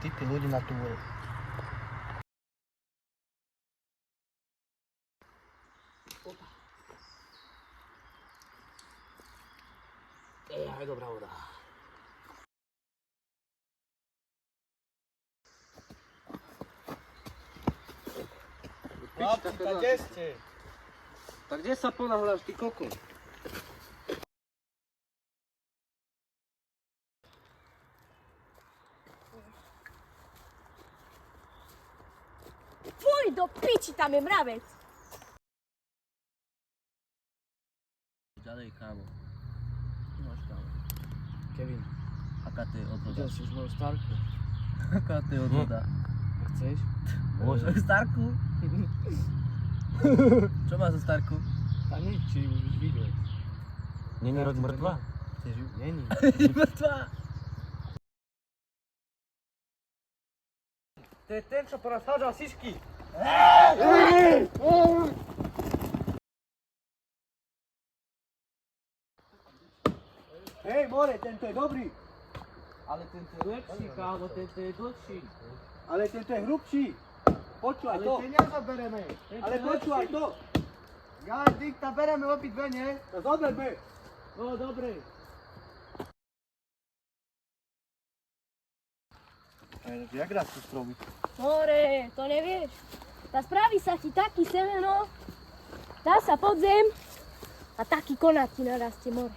typy ľudí na túre. Aj dobrá voda. Chlapci, kde ste? Tak kde sa ponáhľaš, ty kokos? Fuj, do piči, tam je mravec. Ďalej, kámo. Máš tam. Kevin, Aká to je odhoda? videl si už moju starku? Aká to je odhoda? Chceš? Môžem. Starku? Čo má za starku? A nič, či ju už videl. Není rok mŕtva? Chceš ju? Není. Je mŕtva. To je ten, čo poraz hádžal sišky. Hej, more, tento je dobrý, Ale tento je lepší, kámo, tento je dlhší. ale tento je hrubší. Počúvaj to, nezabereme. ale počúvaj to. Ja, dikta, bereme obidve, nie? To zoberme. No, dobre. Jak rastú stromy? More, to nevieš. Tá spraví sa ti taký semeno, dá sa pod zem a taký konát ti narastie, more.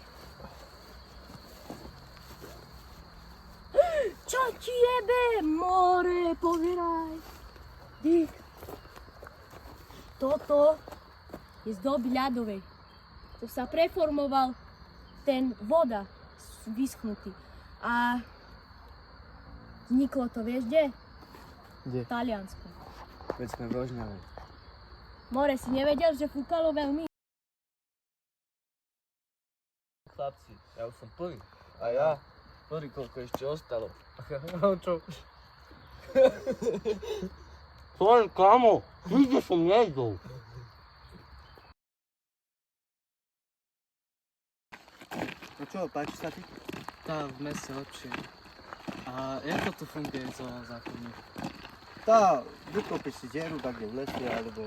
Čo ti jebe, more, pozeraj. Dík. Toto je z doby ľadovej. To sa preformoval ten voda vyschnutý. A vzniklo to, vieš kde? Kde? V Taliansku. Veď sme v Rožňave. More, si nevedel, že fúkalo veľmi? Chlapci, ja už som plný. A ja? Pozri, koľko ešte ostalo. No čo? Sorry, kámo, nikde som nejdol. No čo, páči sa ti? Tá, v meste lepšie. A ako to funguje so zákonmi? Tá, vykopíš si dieru tak kde v lese, alebo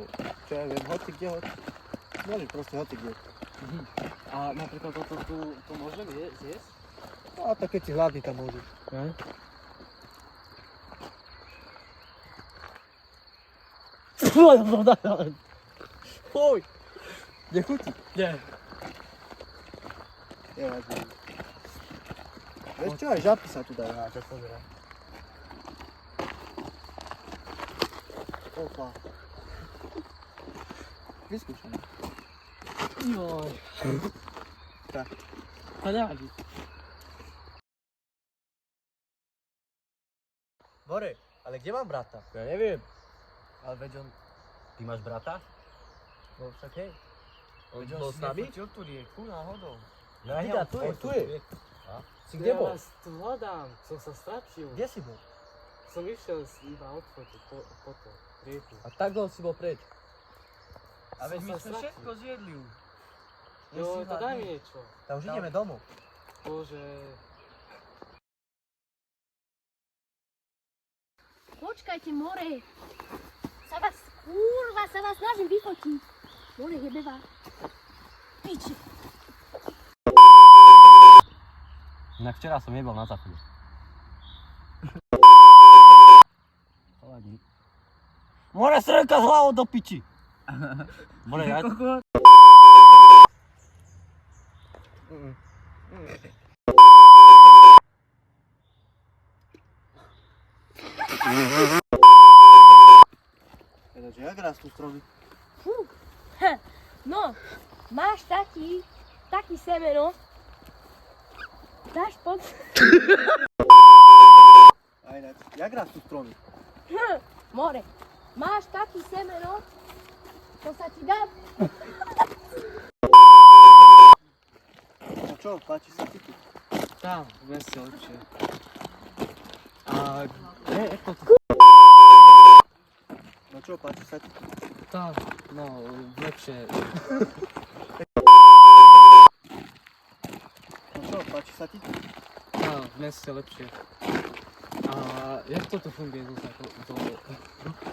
čo ja viem, hoci kde, hoci. Môžeš proste hoci kde. A napríklad toto tu môžem zjesť? No a tak keď si hladný, tam môžeš. Tvoja voda. Fuj! Nechutí. Nie. Nevadí. Vieš čo, aj žabky sa tu dajú háčať, pozeraj. Opa. Vyskúšané. Joj. Tak. To nevadí. More, ale kde mám brata? Ja neviem. Ale veď on... Ty máš brata? No však hej. On bol s nami? Nefotil tu rieku náhodou. No a tu je. On tu je. Si kde bol? Ja vás tu hľadám, som sa stratil. Kde si bol? Som išiel iba odfotiť po to, rieku. A tak dlho si bol preč. A veď Som my sa sme stratil. všetko zjedli už. Jo, to daj mi niečo. Tak už ideme domov. Bože. Počkajte, more. Kurva, sa vás snažím vyfotiť. More, jebe vás. Piči. Inak včera som nebol na záchode. Chladík. More, srnka s hlavou do piči! More, ja... Ináč, jak rastú stromy? Fú. No, máš taký semeno. Dáš pod... A ináč, jak rastú stromy? More, máš taký semeno, to sa ti dá... No čo, páči sa ti tu? Tam, v meste lepšie. A kde je to? No čo, páči sa ti tu? Tam, no, lepšie. No čo, páči sa ti tu? Tam, v meste lepšie. A Jak to tu funguje? To